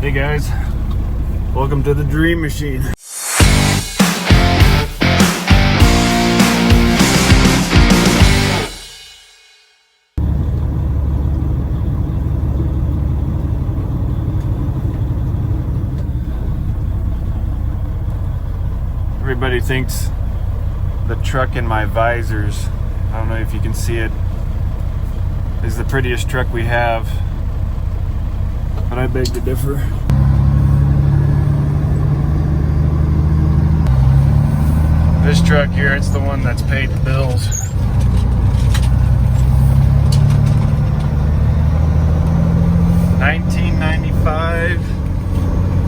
Hey guys, welcome to the Dream Machine. Everybody thinks the truck in my visors, I don't know if you can see it, is the prettiest truck we have, but I beg to differ. This truck here, it's the one that's paid the bills. $1995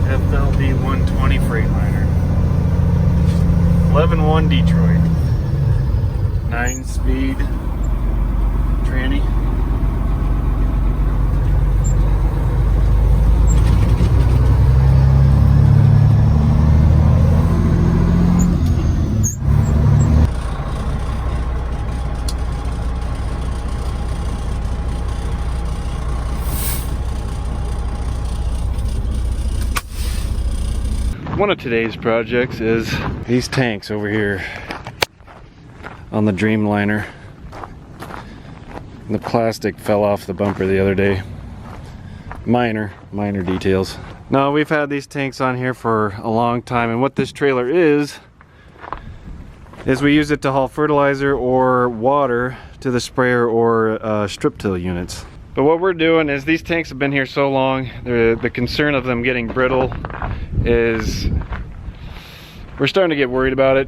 FLD 120 Freightliner. 11.1 Detroit. 9-speed tranny. One of today's projects is these tanks over here on the Dreamliner. The plastic fell off the bumper the other day. Minor details. Now, we've had these tanks on here for a long time, and what this trailer is we use it to haul fertilizer or water to the sprayer or strip till units. But what we're doing is, these tanks have been here so long, the concern of them getting brittle is, we're starting to get worried about it,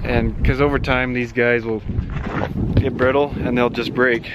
and because over time these guys will get brittle and they'll just break.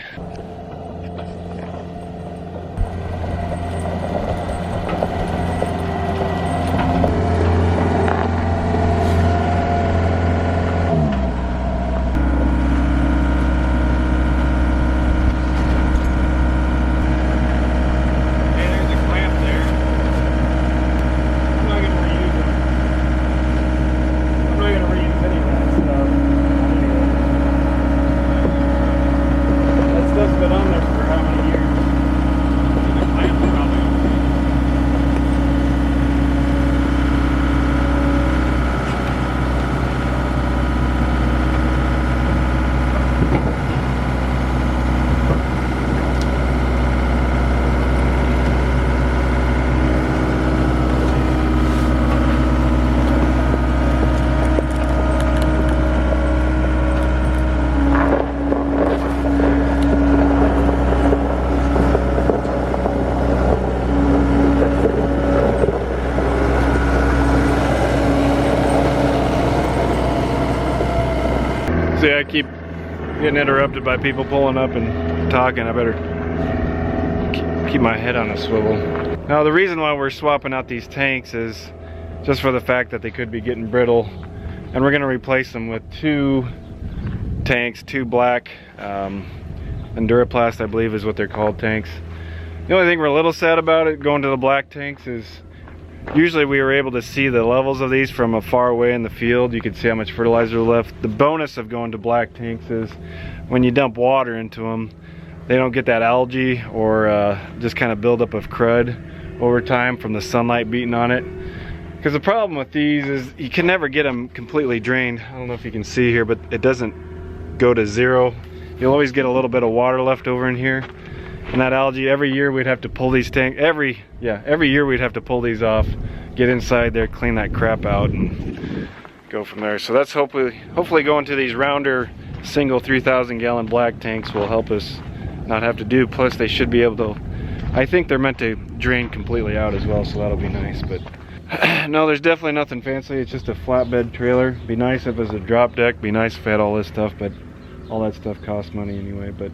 See, I keep getting interrupted by people pulling up and talking. I better keep my head on a swivel. Now, the reason why we're swapping out these tanks is just for the fact that they could be getting brittle, and we're going to replace them with two tanks, two black Enduraplast, I believe is what they're called, tanks. The only thing we're a little sad about it going to the black tanks is usually we were able to see the levels of these from far away in the field. You could see how much fertilizer left. The bonus of going to black tanks is when you dump water into them, they don't get that algae or just kind of buildup of crud over time from the sunlight beating on it. Because the problem with these is you can never get them completely drained. I don't know if you can see here, but it doesn't go to zero. You'll always get a little bit of water left over in here. And that algae, every year we'd have to pull these tanks, every year we'd have to pull these off, get inside there, clean that crap out, and go from there. So that's hopefully going to these rounder single 3,000 gallon black tanks will help us not have to do. Plus they should be able to, I think they're meant to drain completely out as well, so that'll be nice. But no, there's definitely nothing fancy. It's just a flatbed trailer. Be nice if it was a drop deck, be nice if it had all this stuff, but all that stuff costs money anyway, but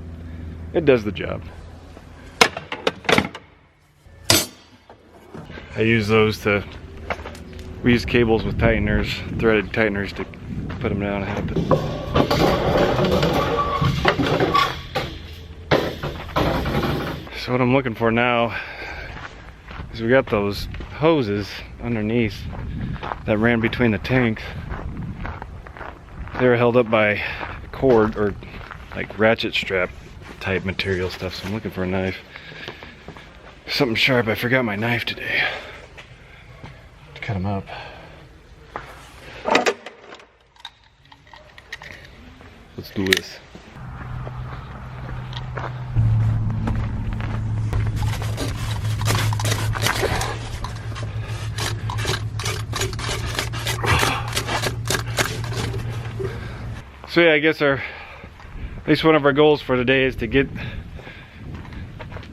it does the job. I use those we use cables with tighteners, threaded tighteners to put them down. So what I'm looking for now is we got those hoses underneath that ran between the tanks. They were held up by cord or like ratchet strap type material stuff, so I'm looking for a knife. Something sharp. I forgot my knife today to cut them up. Let's do this. So yeah, I guess at least one of our goals for today is to get,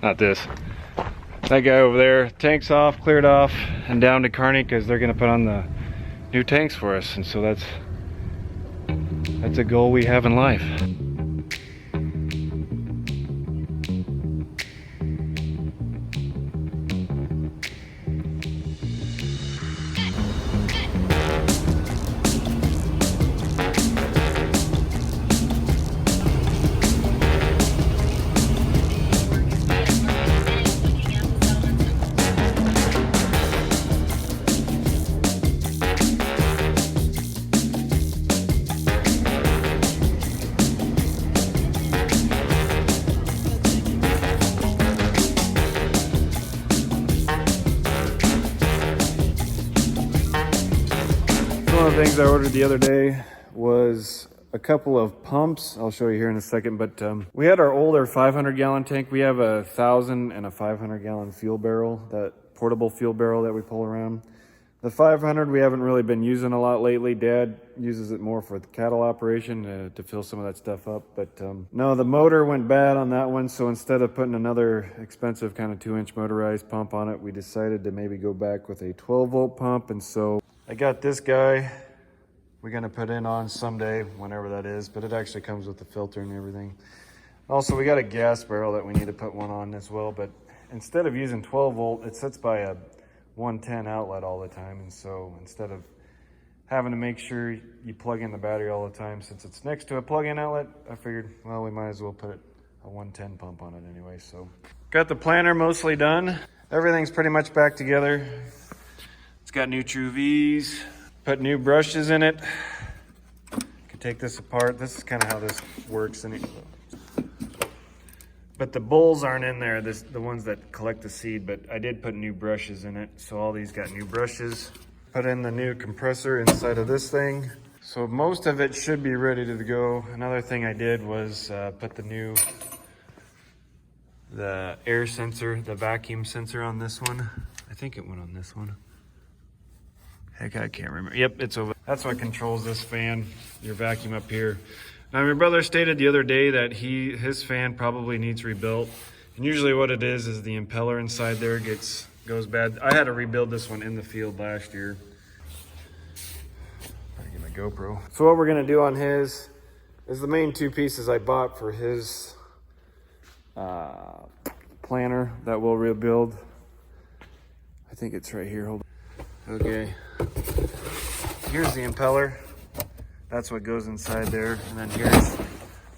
not this, that guy over there, tanks off, cleared off, and down to Kearney, because they're gonna put on the new tanks for us, and so that's a goal we have in life. One of the things I ordered the other day was a couple of pumps. I'll show you here in a second, but we had our older 500-gallon tank. We have a 1,000 and a 500-gallon fuel barrel, that portable fuel barrel that we pull around. The 500 we haven't really been using a lot lately. Dad uses it more for the cattle operation to fill some of that stuff up. But no, the motor went bad on that one, so instead of putting another expensive kind of 2-inch motorized pump on it, we decided to maybe go back with a 12-volt pump. And so I got this guy we're gonna put in on someday, whenever that is, but it actually comes with the filter and everything. Also, we got a gas barrel that we need to put one on as well, but instead of using 12 volt, it sits by a 110 outlet all the time. And so instead of having to make sure you plug in the battery all the time, since it's next to a plug-in outlet, I figured, well, we might as well put a 110 pump on it anyway. So got the planter mostly done. Everything's pretty much back together. It's got new True V's, put new brushes in it. Could take this apart. This is kind of how this works. But the bowls aren't in there, the ones that collect the seed, but I did put new brushes in it. So all these got new brushes. Put in the new compressor inside of this thing. So most of it should be ready to go. Another thing I did was put the air sensor, the vacuum sensor on this one. I think it went on this one. Heck, I can't remember. Yep, it's over. That's what controls this fan, your vacuum up here. Now, my brother stated the other day that his fan probably needs rebuilt. And usually what it is the impeller inside there goes bad. I had to rebuild this one in the field last year. I get my GoPro. So what we're gonna do on his is the main two pieces I bought for his planter that we'll rebuild. I think it's right here, hold on. Okay, here's the impeller. That's what goes inside there. And then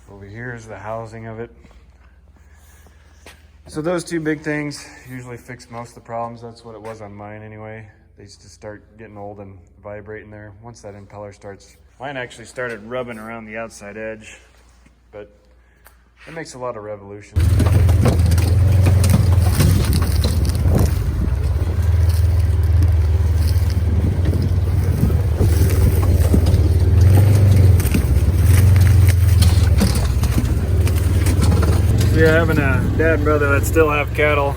over here is the housing of it. So those two big things usually fix most of the problems. That's what it was on mine anyway. They used to start getting old and vibrating there. Once that impeller starts, mine actually started rubbing around the outside edge, but it makes a lot of revolutions. Yeah, having a dad and brother that still have cattle,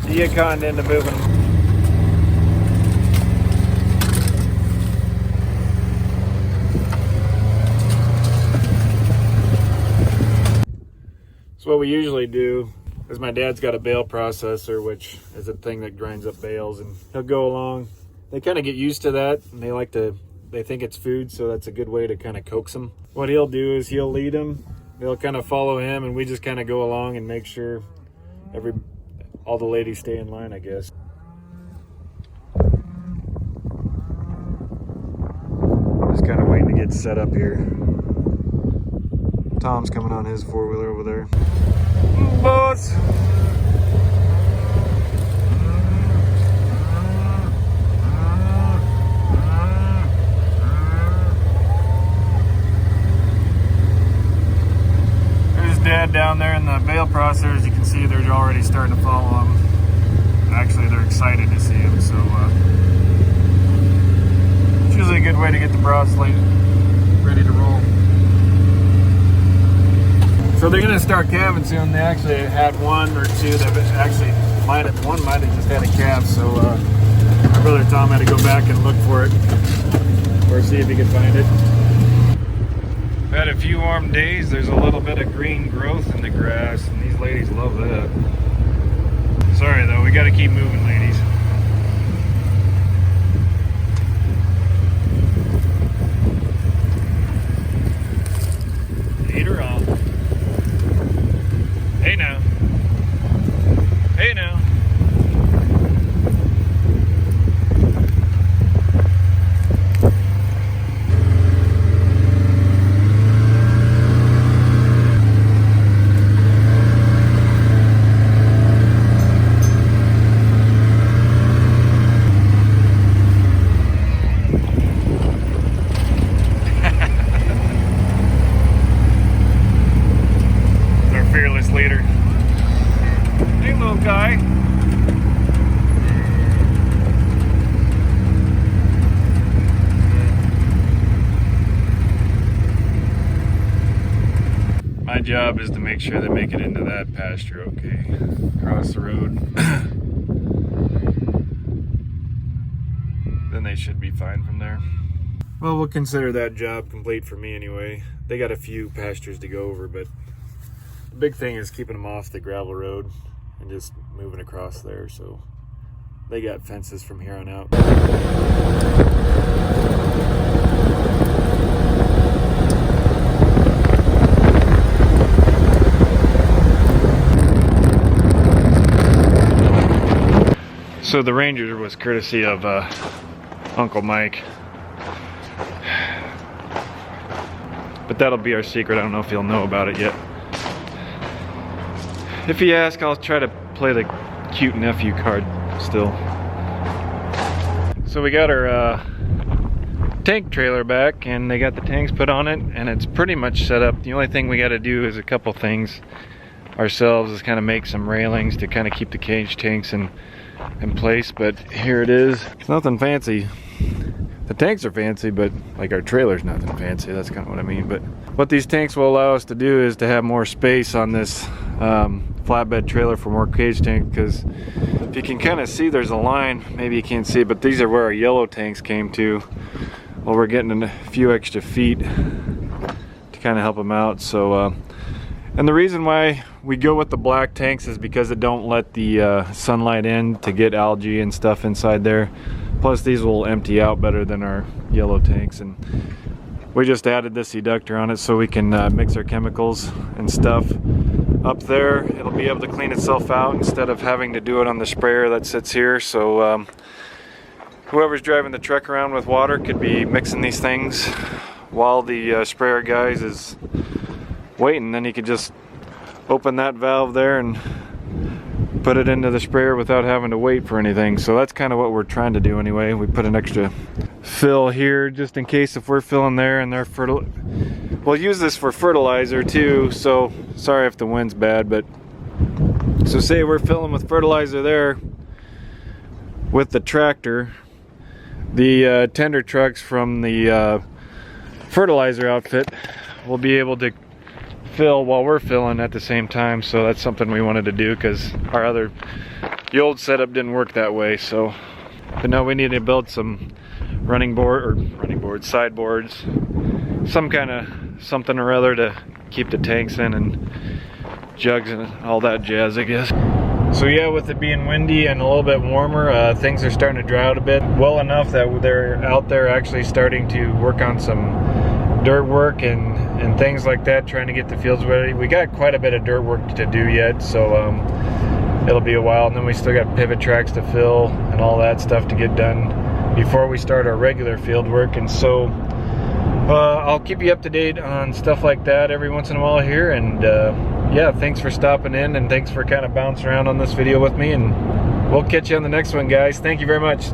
you get cottoned into moving them. So what we usually do is my dad's got a bale processor, which is a thing that grinds up bales, and he'll go along. They kind of get used to that, and they think it's food, so that's a good way to kind of coax them. What he'll do is he'll lead them. They'll kind of follow him, and we just kind of go along and make sure all the ladies stay in line, I guess. Just kind of waiting to get set up here. Tom's coming on his four-wheeler over there. Boss! Dad down there in the bale processors, you can see they're already starting to follow them. Actually, they're excited to see them, so it's usually a good way to get the broad slate ready to roll. So they're gonna start calving soon. They actually had one or two that actually one might have just had a calf, so my brother Tom had to go back and look for it or see if he could find it. We've had a few warm days. There's a little bit of green growth in the grass, and these ladies love that. Sorry though, we gotta keep moving, ladies. Lead her off. Hey now. Hey now. Fearless leader. Hey little guy. My job is to make sure they make it into that pasture okay. Across the road. Then they should be fine from there. Well, we'll consider that job complete for me anyway. They got a few pastures to go over, but the big thing is keeping them off the gravel road and just moving across there, so they got fences from here on out. So the Ranger was courtesy of Uncle Mike. But that'll be our secret. I don't know if he'll know about it yet. If he asks, I'll try to play the cute nephew card still. So we got our tank trailer back, and they got the tanks put on it, and it's pretty much set up. The only thing we got to do is a couple things ourselves, is kind of make some railings to kind of keep the cage tanks in place. But here it is. It's nothing fancy. The tanks are fancy, but like our trailer's nothing fancy. That's kind of what I mean. But what these tanks will allow us to do is to have more space on this flatbed trailer for more cage tank, because if you can kind of see, there's a line, maybe you can't see, but these are where our yellow tanks came to. Well, we're getting a few extra feet to kind of help them out. So and the reason why we go with the black tanks is because it don't let the sunlight in to get algae and stuff inside there. Plus these will empty out better than our yellow tanks, and we just added this eductor on it so we can mix our chemicals and stuff up there. It'll be able to clean itself out instead of having to do it on the sprayer that sits here. So whoever's driving the truck around with water could be mixing these things while the sprayer guys is waiting. Then you could just open that valve there and put it into the sprayer without having to wait for anything. So that's kind of what we're trying to do anyway. We put an extra fill here just in case if we're filling there and they're we'll use this for fertilizer too. So sorry if the wind's bad, but so say we're filling with fertilizer there with the tractor, the tender trucks from the fertilizer outfit will be able to fill while we're filling at the same time. So that's something we wanted to do, because the old setup didn't work that way. So but now we need to build some sideboards, some kind of something or other to keep the tanks in, and jugs and all that jazz, I guess. So yeah, with it being windy and a little bit warmer, things are starting to dry out a bit, well enough that they're out there actually starting to work on some dirt work and things like that, trying to get the fields ready. We got quite a bit of dirt work to do yet, so it'll be a while, and then we still got pivot tracks to fill and all that stuff to get done before we start our regular field work. And so I'll keep you up to date on stuff like that every once in a while here. And yeah, thanks for stopping in, and thanks for kind of bouncing around on this video with me, and we'll catch you on the next one, guys. Thank you very much.